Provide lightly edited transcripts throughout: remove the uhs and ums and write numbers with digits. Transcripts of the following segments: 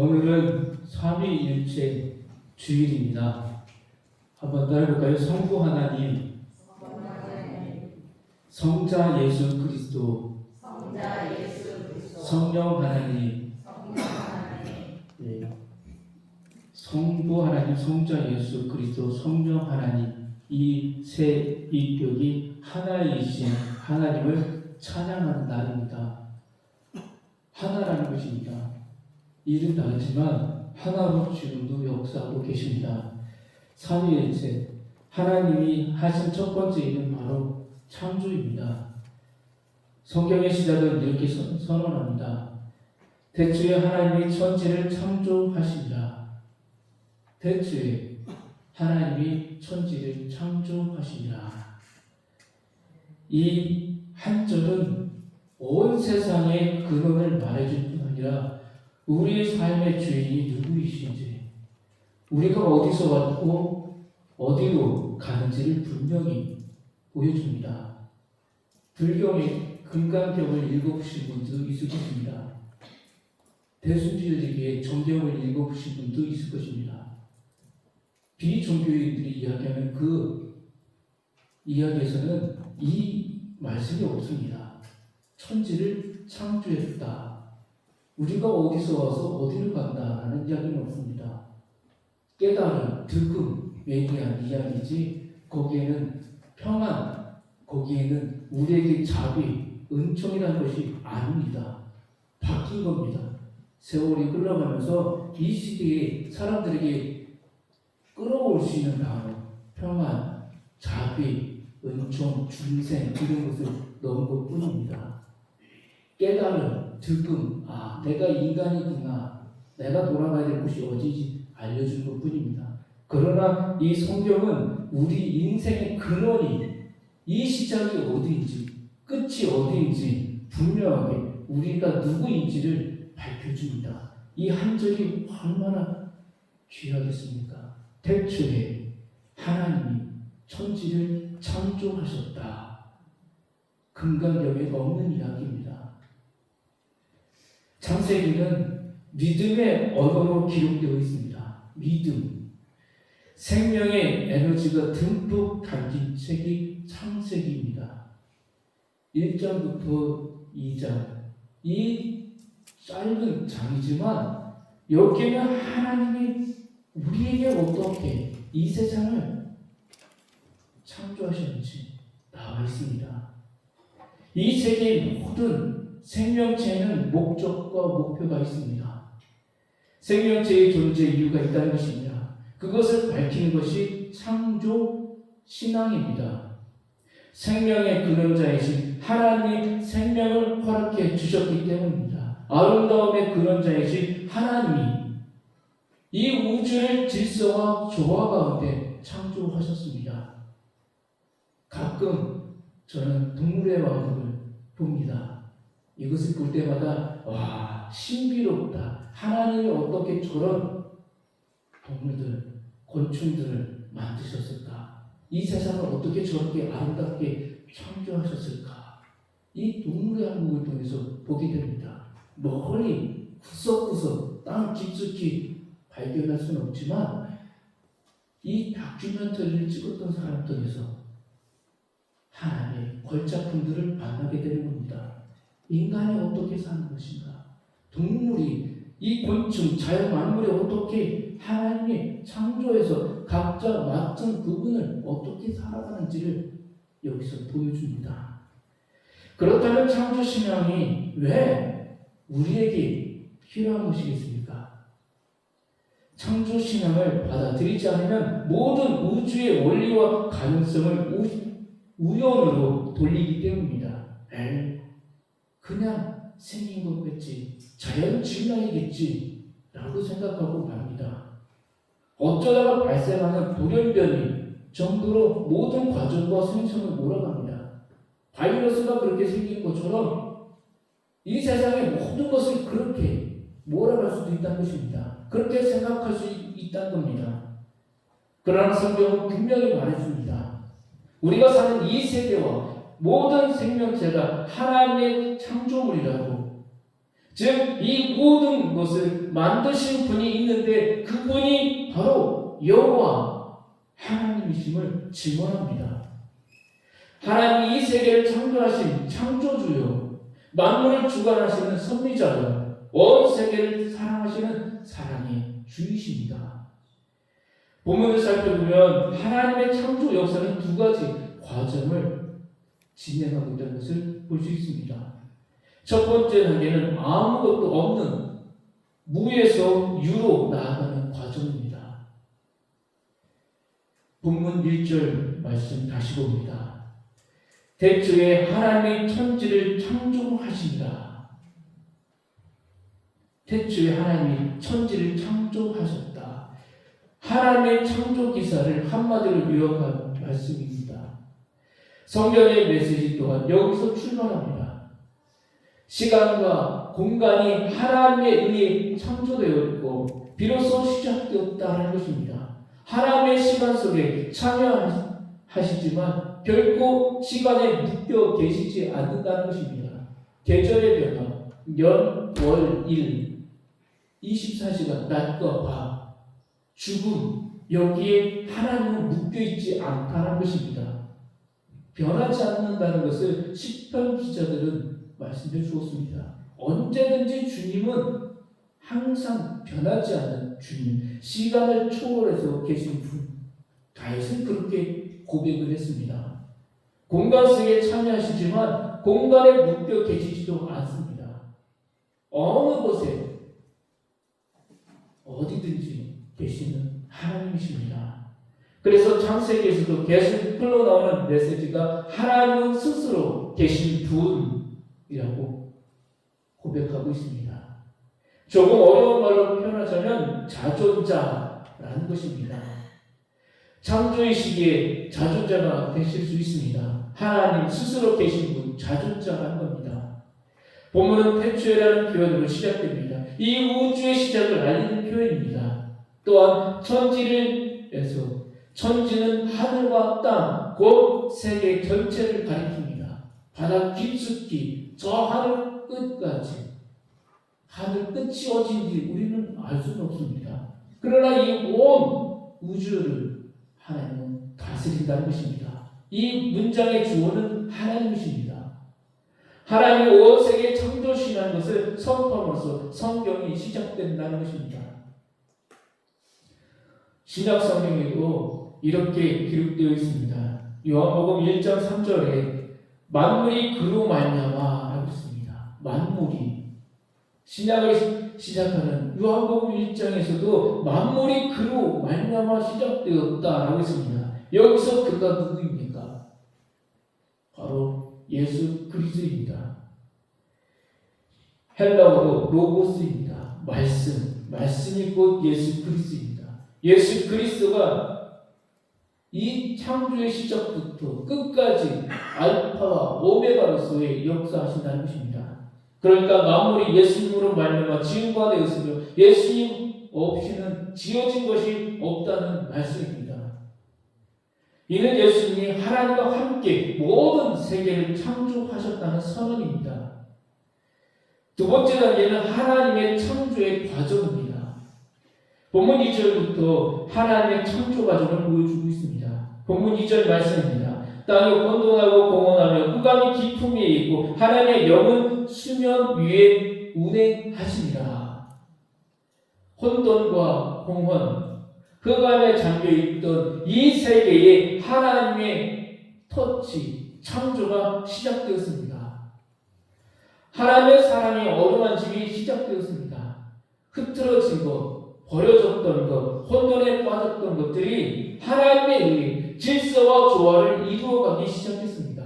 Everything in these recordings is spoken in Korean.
오늘은 삼위일체 주일입니다. 한번 따라해볼까요? 성부 하나님, 성자 예수 그리스도, 성령 하나님, 성부 하나님, 성자 예수 그리스도, 성령 하나님, 이 세 인격이 하나이신 하나님을 찬양하는 날입니다. 하나라는 것입니다. 일은 다르지만 하나로 지금도 역사하고 계십니다. 삼위일체, 하나님이 하신 첫 번째 일은 바로 창조입니다. 성경의 시작은 이렇게 선언합니다. 태초에 하나님이 천지를 창조하시니라. 태초에 하나님이 천지를 창조하시니라. 이 한 절은 온 세상의 근원을 말해줄 뿐 아니라 우리의 삶의 주인이 누구이신지, 우리가 어디서 왔고 어디로 가는지를 분명히 보여줍니다. 불경의 금강경을 읽어보신 분도 있을 것입니다. 대순지들에게 정경을 읽어보신 분도 있을 것입니다. 비종교인들이 이야기하는 그 이야기에서는 이 말씀이 없습니다. 천지를 창조했다. 우리가 어디서 와서 어디를 간다라는 이야기는 없습니다. 깨달음, 득음에 대한 이야기지 거기에는 평안, 거기에는 우리에게 자비, 은총이라는 것이 아닙니다. 바뀐 겁니다. 세월이 흘러가면서 이 시대에 사람들에게 끌어올 수 있는 단어, 평안, 자비, 은총, 중생 이런 것을 넣은 것뿐입니다. 깨달음, 득음, 내가 인간이구나, 내가 돌아가야 될 곳이 어디인지 알려준 것뿐입니다. 그러나 이 성경은 우리 인생의 근원이, 이 시작이 어디인지 끝이 어디인지 분명하게 우리가 누구인지를 밝혀줍니다. 이 한 절이 얼마나 귀하겠습니까? 태초에 하나님이 천지를 창조하셨다. 금강경에 없는 이야기입니다. 창세기는 믿음의 언어로 기록되어 있습니다. 믿음, 생명의 에너지가 듬뿍 담긴 책이 창세기입니다. 1장부터 2장, 이 짧은 장이지만 여기에는 하나님이 우리에게 어떻게 이 세상을 창조하셨는지 나와 있습니다. 이 세계의 모든 생명체에는 목적과 목표가 있습니다. 생명체의 존재 이유가 있다는 것입니다. 그것을 밝히는 것이 창조 신앙입니다. 생명의 근원자이신 하나님이 생명을 허락해 주셨기 때문입니다. 아름다움의 근원자이신 하나님이 이 우주의 질서와 조화 가운데 창조하셨습니다. 가끔 저는 동물의 왕국을 봅니다. 이것을 볼 때마다 신비롭다. 하나님이 어떻게 저런 동물들, 곤충들을 만드셨을까? 이 세상을 어떻게 저렇게 아름답게 창조하셨을까? 이 동물의 왕국을 통해서 보게 됩니다. 멀리 구석구석 땅 깊숙이 발견할 수는 없지만 이 다큐멘터리를 찍었던 사람 통해서 하나님의 걸작품들을 만나게 되는 겁니다. 인간이 어떻게 사는 것인가? 동물이, 이 곤충, 자연 만물이 어떻게 하나님이 창조해서 각자 맡은 부분을 어떻게 살아가는지를 여기서 보여줍니다. 그렇다면 창조신앙이 왜 우리에게 필요한 것이겠습니까? 창조신앙을 받아들이지 않으면 모든 우주의 원리와 가능성을 우연으로 돌리기 때문입니다. 그냥 생긴 거겠지, 자연 질량이겠지 라고 생각하고 맙니다. 어쩌다가 발생하는 돌연변이 정도로 모든 과정과 생성을 몰아갑니다. 바이러스가 그렇게 생긴 것처럼 이 세상의 모든 것을 그렇게 몰아갈 수도 있다는 것입니다. 그렇게 생각할 수 있다는 겁니다. 그러나 성경은 분명히 말해줍니다. 우리가 사는 이 세계와 모든 생명체가 하나님의 창조물이라고, 즉 이 모든 것을 것을 만드신 분이 있는데 그분이 바로 여호와 하나님이심을 증언합니다. 하나님이 이 세계를 창조하신 창조주요, 만물을 주관하시는 섭리자요, 온 세계를 사랑하시는 사랑의 주이십니다. 본문을 살펴보면 하나님의 창조 역사는 두 가지 과정을 진행하고 있다는 것을 볼 수 있습니다. 첫 번째 단계는 아무것도 없는 무에서 유로 나아가는 과정입니다. 본문 1절 말씀 다시 봅니다. 태초에 하나님이 천지를 창조하시니라. 태초에 하나님이 천지를 창조하셨다. 하나님의 창조 기사를 한마디로 요약한 말씀입니다. 성경의 메시지 또한 여기서 출발합니다. 시간과 공간이 하나님의 의미에 창조되어 있고 비로소 시작되었다는 것입니다. 하나님의 시간 속에 참여하시지만 결코 시간에 묶여 계시지 않는다는 것입니다. 계절의 변화, 년, 월, 일, 24시간, 낮과 밤, 죽음, 여기에 하나님은 묶여있지 않다는 것입니다. 변하지 않는다는 것을 시편 기자들은 말씀해 주었습니다. 언제든지 주님은 항상 변하지 않는 주님, 시간을 초월해서 계신 분, 다윗은 그렇게 고백을 했습니다. 공간 속에 참여하시지만 공간에 묶여 계시지도 않습니다. 어느 곳에 어디든지 계시는 하나님이십니다. 그래서 창세기에서도 계속 흘러나오는 메시지가 하나님은 스스로 계신 분이라고 고백하고 있습니다. 조금 어려운 말로 표현하자면 자존자라는 것입니다. 창조의 시기에 자존자가 되실 수 있습니다. 하나님 스스로 계신 분, 자존자라는 겁니다. 본문은 태초에라는 표현으로 시작됩니다. 이 우주의 시작을 알리는 표현입니다. 또한 천지는 하늘과 땅, 곧 세계 전체를 가리킵니다. 바다 깊숙이 저 하늘 끝까지, 하늘 끝이 어딘지 우리는 알 수는 없습니다. 그러나 이 온 우주를 하나님은 다스린다는 것입니다. 이 문장의 주어는 하나님이십니다. 하나님이 온 세계에 창조신한 것을 선포함으로써 성경이 시작된다는 것입니다. 신약 성경에도 이렇게 기록되어 있습니다. 요한복음 1장 3절에 만물이 그로 말미암아 있습니다. 만물이 신약을 시작하는 요한복음 1장에서도 만물이 그로 말미암아 시작되었다라고 했습니다. 여기서 그가 누구입니까? 바로 예수 그리스도입니다. 헬라어로 로고스입니다. 말씀이 곧 예수 그리스도입니다. 예수 그리스도가 이 창조의 시작부터 끝까지 알파와 오메가로서의 역사하신다는 것입니다. 그러니까 만물이 예수님으로 말미암아 지은 바 되었으며 예수님 없이는 지어진 것이 없다는 말씀입니다. 이는 예수님이 하나님과 함께 모든 세계를 창조하셨다는 선언입니다. 두 번째 단계는 하나님의 창조의 과정입니다. 본문 2절부터 하나님의 창조 과정을 보여주고 있습니다. 본문 2절 말씀입니다. 땅이 혼돈하고 공허하며 흑암이 깊음에 있고 하나님의 영은 수면 위에 운행하시니라. 혼돈과 공허, 흑암에 잠겨있던 이 세계에 하나님의 터치, 창조가 시작되었습니다. 하나님의 사랑이 어루만짐이 시작되었습니다. 흐트러진 것, 버려졌던 것, 혼돈에 빠졌던 것들이 하나님의 의해 질서와 조화를 이루어가기 시작했습니다.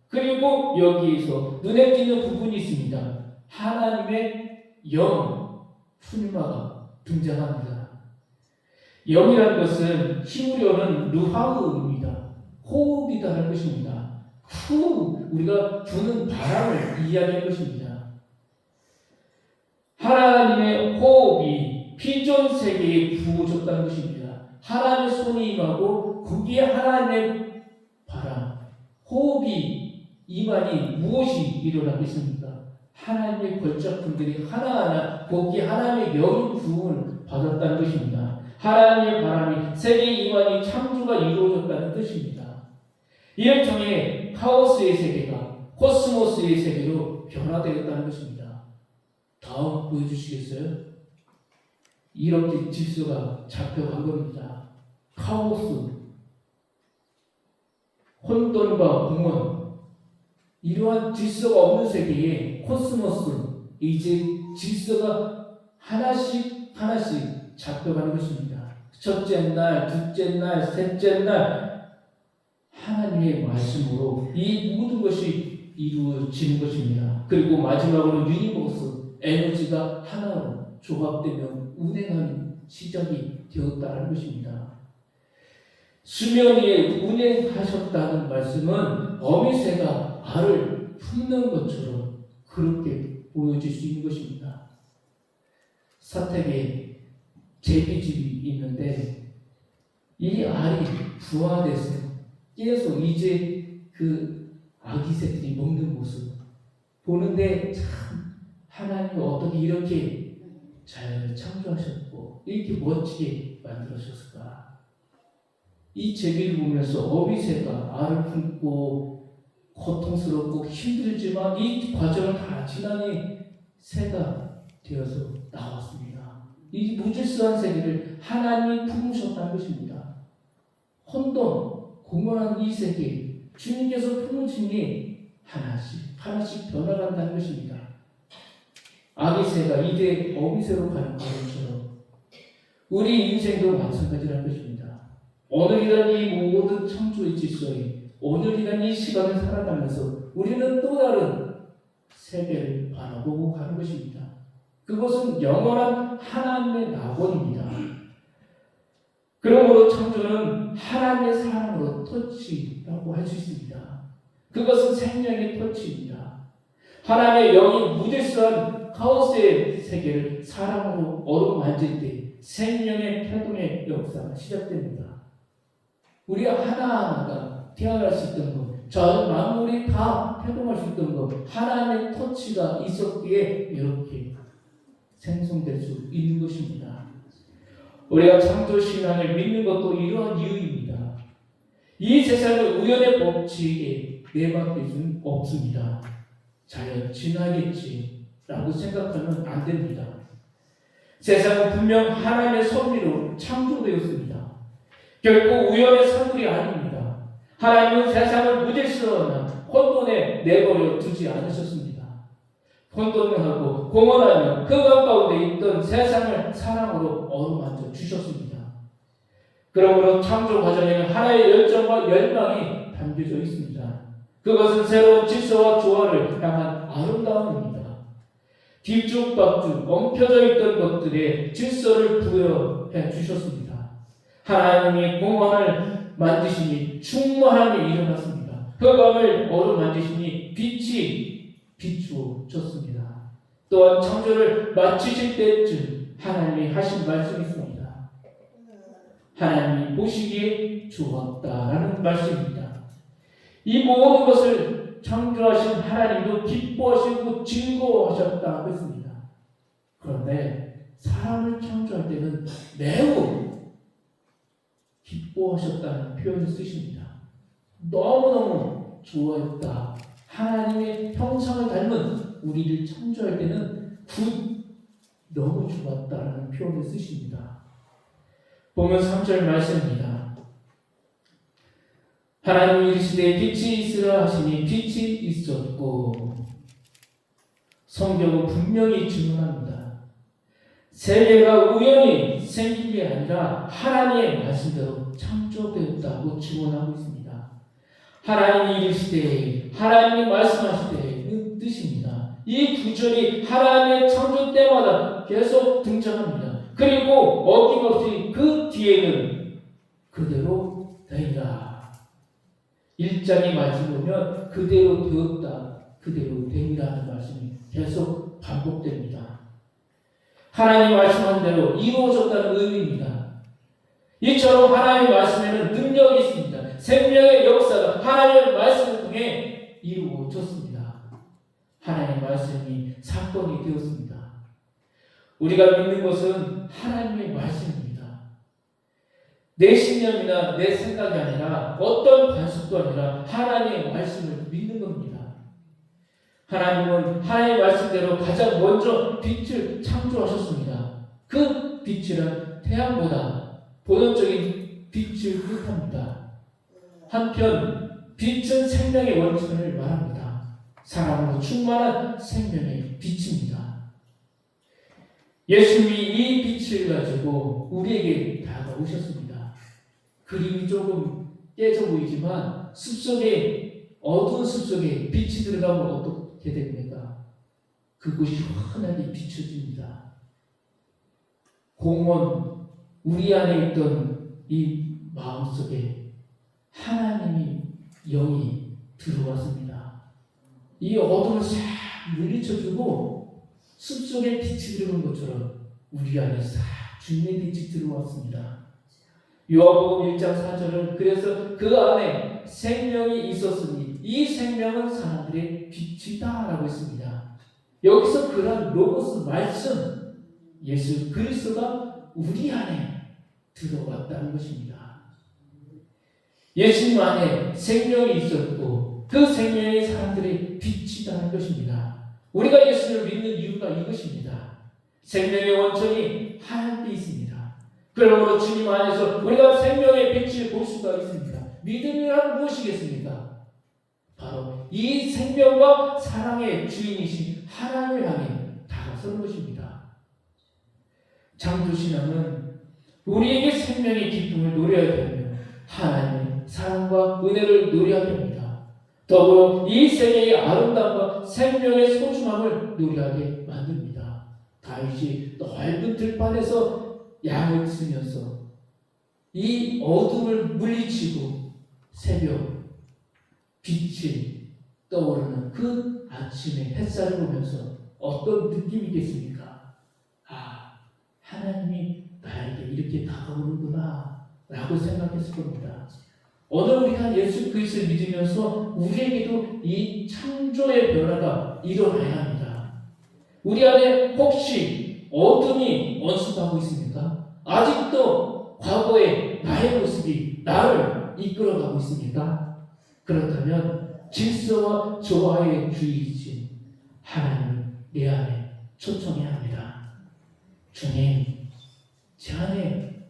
그리고 여기에서 눈에 띄는 부분이 있습니다. 하나님의 영, 푸니마가 등장합니다. 영이라는 것은 히브리어는 루하우입니다. 호흡이다라는 것입니다. 우리가 부는 바람을 이야기할 것입니다. 하나님의 호흡이 피존 세계에 부어졌다는 것입니다. 하나님의 손이 임하고 거기에 하나님의 바람, 호흡이 임하니 무엇이 일어나고 있습니까? 하나님의 걸작품들이 하나하나 거기에 하나님의 영의 부흥을 받았다는 것입니다. 하나님의 바람이 세계의 임하니 창조가 이루어졌다는 뜻입니다. 이를 통해 카오스의 세계가 코스모스의 세계로 변화되었다는 것입니다. 다음 보여주시겠어요? 이렇게 질서가 잡혀간 겁니다. 카오스, 혼돈과 공원, 이러한 질서가 없는 세계에 코스모스, 이제 질서가 하나씩 잡혀가는 것입니다. 첫째 날, 둘째 날, 셋째 날 하나님의 말씀으로 이 모든 것이 이루어지는 것입니다. 그리고 마지막으로 유니버스, 에너지가 하나로 조합되며 운행하는 시작이 되었다는 것입니다. 수면 위에 운행하셨다는 말씀은 어미새가 알을 품는 것처럼 그렇게 보여질 수 있는 것입니다. 사택에 제비집이 있는데 이 알이 부화돼서 계속 이제 그 아기 새들이 먹는 모습 보는데 참 하나님이 어떻게 이렇게 잘 창조하셨고 이렇게 멋지게 만들어주셨을까. 이 제비를 보면서 어미새가 알을 품고 고통스럽고 힘들지만 이 과정을 다 지나니 새가 되어서 나왔습니다. 이 무질서한 세계를 하나님이 품으셨다는 것입니다. 혼돈, 공허한 이 세계 주님께서 품으시니 하나씩 변화간다는 것입니다. 아기 새가 이제 어미새로 가는 과정처럼 우리 인생도 마찬가지라는 것입니다. 오늘이란 이 모든 창조의 질서에 오늘이란 이 시간을 살아가면서 우리는 또 다른 세계를 바라보고 가는 것입니다. 그것은 영원한 하나님의 낙원입니다. 그러므로 창조는 하나님의 사랑으로 터치라고 할 수 있습니다. 그것은 생명의 터치입니다. 하나님의 영이 무질서한 카오스의 세계를 사랑으로 어루만질 때 생명의 태동의 역사가 시작됩니다. 우리가 하나하나가 태어날 수 있던 것, 저 만물이 다 태동할 수 있던 것, 하나님의 터치가 있었기에 이렇게 생성될 수 있는 것입니다. 우리가 창조신앙을 믿는 것도 이러한 이유입니다. 이 세상은 우연의 법칙에 내맡길 수는 없습니다. 자연 지나겠지라고 생각하면 안 됩니다. 세상은 분명 하나님의 섭리로 창조되었습니다. 결코 우연의 산물이 아닙니다. 하나님은 세상을 무질서한 혼돈에 내버려 두지 않으셨습니다. 혼돈하고 공허하며 흑암 가운데 있던 세상을 사랑으로 어루만져 주셨습니다. 그러므로 창조 과정에는 하나의 열정과 열망이 담겨져 있습니다. 그것은 새로운 질서와 조화를 향한 아름다움입니다. 뒤죽박죽 엉켜져 있던 것들에 질서를 부여해 주셨습니다. 하나님이 공간을 만드시니 충만함이 일어났습니다. 흑암을 어루만지시니 빛이 비추어졌습니다. 또한 창조를 마치실 때쯤 하나님이 하신 말씀이 있습니다. 하나님이 보시기에 좋았다라는 말씀입니다. 이 모든 것을 창조하신 하나님도 기뻐하시고 즐거워하셨다고 했습니다. 그런데 사람을 창조할 때는 매우 기뻐하셨다는 표현을 쓰십니다. 너무너무 좋아했다. 하나님의 형상을 닮은 우리를 창조할 때는 너무 좋았다라는 표현을 쓰십니다. 보면 3절 말씀입니다. 하나님이 이르시되 빛이 있으라 하시니 빛이 있었고. 성경은 분명히 증언합니다. 세계가 우연히 생긴 게 아니라 하나님의 말씀대로 창조되었다고 증언하고 있습니다. 하나님이 이르시되, 하나님이 말씀하시되는 뜻입니다. 이 구절이 하나님의 창조 때마다 계속 등장합니다. 그리고 어김없이 그 뒤에는 그대로 되리라. 1장의 말씀 보면 그대로 되었다, 그대로 되리라는 말씀이 계속 반복됩니다. 하나님 말씀한 대로 이루어졌다는 의미입니다. 이처럼 하나님의 말씀에는 능력이 있습니다. 생명의 역사가 하나님의 말씀을 통해 이루어졌습니다. 하나님의 말씀이 사건이 되었습니다. 우리가 믿는 것은 하나님의 말씀입니다. 내 신념이나 내 생각이 아니라 어떤 관습도 아니라 하나님의 말씀을 믿는 겁니다. 하나님은 하나님의 말씀대로 가장 먼저 빛을 창조하셨습니다. 그 빛은 태양보다 본원적인 빛을 뜻합니다. 한편 빛은 생명의 원천을 말합니다. 사랑으로 충만한 생명의 빛입니다. 예수님이 이 빛을 가지고 우리에게 다가오셨습니다. 그림이 조금 깨져 보이지만 어두운 숲속에 빛이 들어가면 어떻게 됩니까? 그곳이 환하게 비춰집니다. 공원, 우리 안에 있던 이 마음속에 하나님이 영이 들어왔습니다. 이 어둠을 싹 물리쳐주고 숲속에 빛이 들어온 것처럼 우리 안에 싹 주님의 빛이 들어왔습니다. 요한복음 1장 4절은 그래서 그 안에 생명이 있었으니 이 생명은 사람들의 빛이다 라고 했습니다. 여기서 그런 로고스 말씀 예수 그리스도가 우리 안에 들어왔다는 것입니다. 예수님 안에 생명이 있었고 그 생명이 사람들의 빛이다는 것입니다. 우리가 예수를 믿는 이유가 이것입니다. 생명의 원천이 하나님께 있습니다. 그러므로 주님 안에서 우리가 생명의 빛을 볼 수가 있습니다. 믿음이란 무엇이겠습니까? 바로 이 생명과 사랑의 주인이신 하나님을 향해 다가서는 것입니다. 창조신앙은 우리에게 생명의 기쁨을 노려야 되며 하나님의 사랑과 은혜를 노려야 됩니다. 더불어 이 세계의 아름다움과 생명의 소중함을 노래하게 만듭니다. 다윗이 넓은 들판에서 양을 치면서 이 어둠을 물리치고 새벽 빛이 떠오르는 그 아침의 햇살을 보면서 어떤 느낌이겠습니까? 아, 하나님이 나에게 이렇게 다가오는구나 라고 생각했을 겁니다. 오늘 우리가 예수 그리스도를 믿으면서 우리에게도 이 창조의 변화가 일어나야 합니다. 우리 안에 혹시 어둠이 언습하고 있습니까? 아직도 과거의 나의 모습이 나를 이끌어가고 있습니까? 그렇다면 질서와 조화의 주인이신 하나님을 내 안에 초청해야 합니다. 주님, 제 안에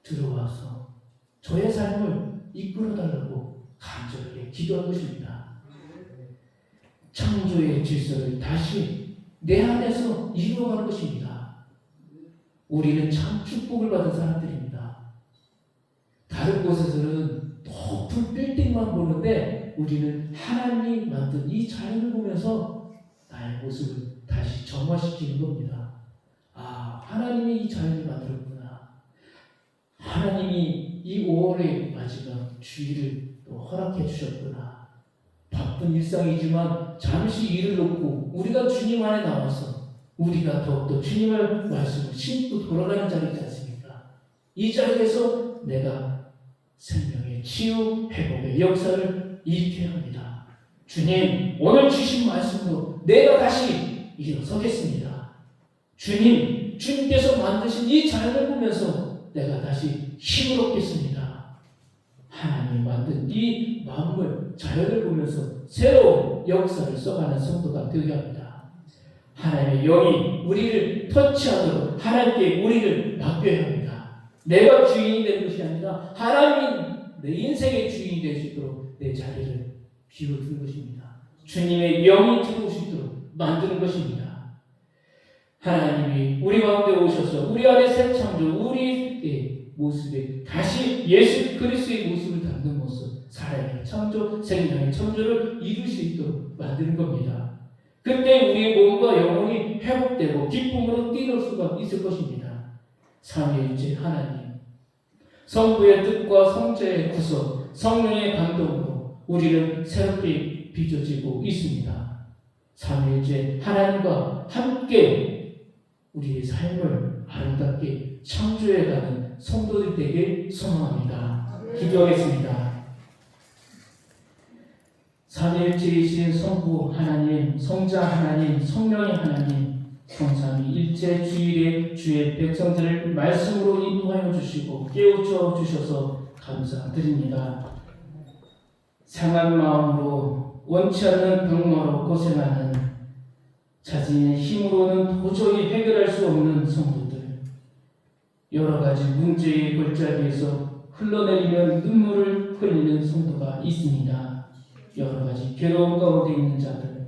들어와서 저의 삶을 이끌어달라고 간절하게 기도한 것입니다. 창조의 질서를 다시 내 안에서 이루어가는 것입니다. 우리는 참 축복을 받은 사람들입니다. 다른 곳에서는 높은 빌딩만 보는데 우리는 하나님이 만든 이 자연을 보면서 나의 모습을 다시 정화시키는 겁니다. 아, 하나님이 이 자연을 만들었구나. 하나님이 이 5월의 마지막 주일을 또 허락해 주셨구나. 바쁜 일상이지만 잠시 일을 놓고 우리가 주님 안에 나와서 우리가 더욱더 주님의 말씀을 신고 돌아가는 자리지 않습니까? 이 자리에서 내가 생명의 치유, 회복의 역사를 일으켜야 합니다. 주님, 오늘 주신 말씀으로 내가 다시 일어서겠습니다. 주님, 주님께서 만드신 이 자연을 보면서 내가 다시 힘을 얻겠습니다. 하나님이 만든 이 마음을 자연을 보면서 새로운 역사를 써가는 성도가 되어야 합니다. 하나님의 영이 우리를 터치하도록 하나님께 우리를 맡겨야 합니다. 내가 주인이 되는 것이 아니라 하나님이 내 인생의 주인이 될 수 있도록 내 자리를 비워두는 것입니다. 주님의 영이 들어올 수 있도록 만드는 것입니다. 하나님이 우리 가운데 오셔서 우리 안에 새 창조, 우리의 모습에 다시 예수 그리스도의 모습을 담는 모습, 살아있는 창조, 생명의 창조를 이룰 수 있도록 만드는 겁니다. 그때 우리의 몸과 영혼이 회복되고 기쁨으로 뛰놀 수가 있을 것입니다. 삼위일체 하나님, 성부의 뜻과 성자의 구속, 성령의 감동으로 우리는 새롭게 빚어지고 있습니다. 삼위일체 하나님과 함께 우리의 삶을 아름답게 창조해가는 성도들 되길 소망합니다. 기도하겠습니다. 삼위일체이신 성부 하나님, 성자 하나님, 성령의 하나님, 성삼위 일체 주일에 주의 백성들을 말씀으로 인도하여 주시고 깨우쳐 주셔서 감사드립니다. 상한 마음으로 원치 않는 병마로 고생하는 자신의 힘으로는 도저히 해결할 수 없는 성도들, 여러 가지 문제의 골짜기에서 흘러내리는 눈물을 흘리는 성도가 있습니다. 여러 가지 괴로움 가운데 있는 자들,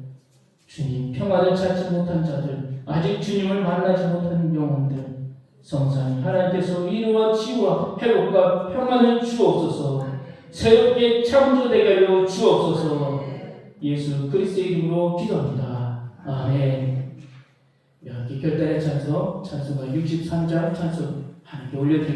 주님 평안을 찾지 못한 자들, 아직 주님을 만나지 못한 영혼들, 성삼위 하나님께서 위로와 치유와 회복과 평안을 주옵소서. 새롭게 창조되게 하여 주옵소서. 예수 그리스도의 이름으로 기도합니다. 아멘. 여기 결단의 찬송, 찬송가 63장 찬송 하나님께 올려드립니다.